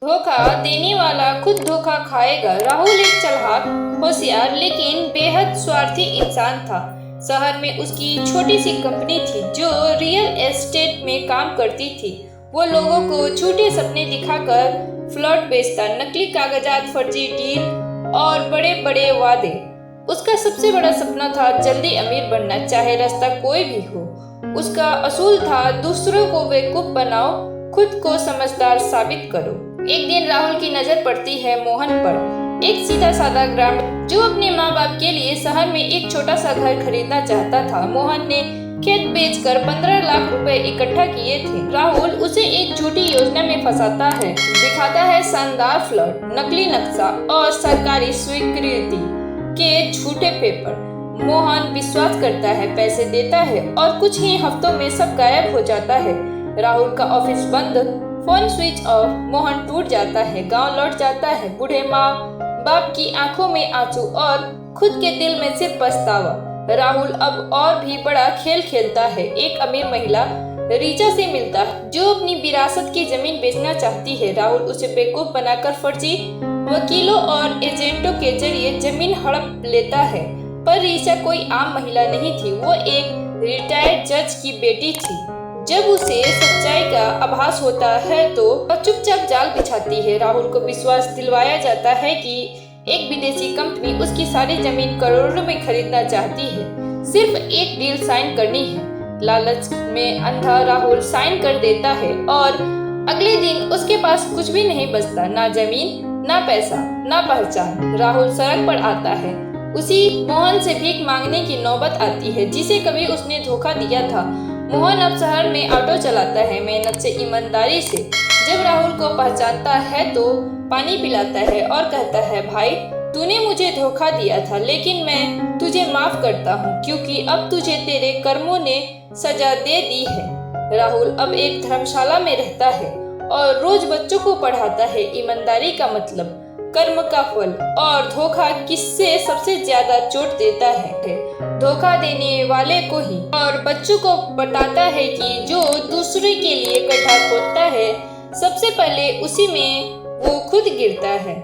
धोखा देने वाला खुद धोखा खाएगा। राहुल एक चालाक, होशियार लेकिन बेहद स्वार्थी इंसान था। शहर में उसकी छोटी सी कंपनी थी जो रियल एस्टेट में काम करती थी। वो लोगों को झूठे सपने दिखाकर फ्लैट बेचता, नकली कागजात, फर्जी डील और बड़े बड़े वादे। उसका सबसे बड़ा सपना था जल्दी अमीर बनना, चाहे रास्ता कोई भी हो। उसका असूल था दूसरों को बेवकूफ बनाओ, खुद को समझदार साबित करो। एक दिन राहुल की नजर पड़ती है मोहन पर, एक सीधा साधा ग्रामीण जो अपने माँ बाप के लिए शहर में एक छोटा सा घर खरीदना चाहता था। मोहन ने खेत बेचकर 15 लाख रुपए इकट्ठा किए थे। राहुल उसे एक झूठी योजना में फंसाता है, दिखाता है शानदार फ्लैट, नकली नक्शा और सरकारी स्वीकृति के झूठे पेपर। मोहन विश्वास करता है, पैसे देता है और कुछ ही हफ्तों में सब गायब हो जाता है। राहुल का ऑफिस बंद, फोन स्विच ऑफ, मोहन टूट जाता है, गांव लौट जाता है। बूढ़े माँ बाप की आंखों में आंसू और खुद के दिल में सिर्फ पछतावा। राहुल अब और भी बड़ा खेल खेलता है। एक अमीर महिला रीचा से मिलता है जो अपनी विरासत की जमीन बेचना चाहती है। राहुल उसे बेवकूफ बनाकर फर्जी वकीलों और एजेंटों के जरिए जमीन हड़प लेता है। पर रीचा कोई आम महिला नहीं थी, वो एक रिटायर्ड जज की बेटी थी। जब उसे सच्चाई का आभास होता है तो वह चुपचाप जाल बिछाती है। राहुल को विश्वास दिलवाया जाता है कि एक विदेशी कंपनी उसकी सारी जमीन करोड़ों में खरीदना चाहती है, सिर्फ एक डील साइन करनी है। लालच में अंधा राहुल साइन कर देता है और अगले दिन उसके पास कुछ भी नहीं बचता, ना जमीन, ना पैसा, ना पहचान। राहुल सड़क पर आता है। उसी मोहन से भीख मांगने की नौबत आती है जिसे कभी उसने धोखा दिया था। मोहन अब शहर में ऑटो चलाता है, मेहनत से, ईमानदारी से। जब राहुल को पहचानता है तो पानी पिलाता है और कहता है, भाई तूने मुझे धोखा दिया था लेकिन मैं तुझे माफ करता हूँ क्योंकि अब तुझे तेरे कर्मों ने सजा दे दी है। राहुल अब एक धर्मशाला में रहता है और रोज बच्चों को पढ़ाता है। ईमानदारी का मतलब, कर्म का फल और धोखा किससे सबसे ज्यादा चोट देता है? धोखा देने वाले को ही। और बच्चों को बताता है कि जो दूसरे के लिए गड्ढा खोदता है सबसे पहले उसी में वो खुद गिरता है।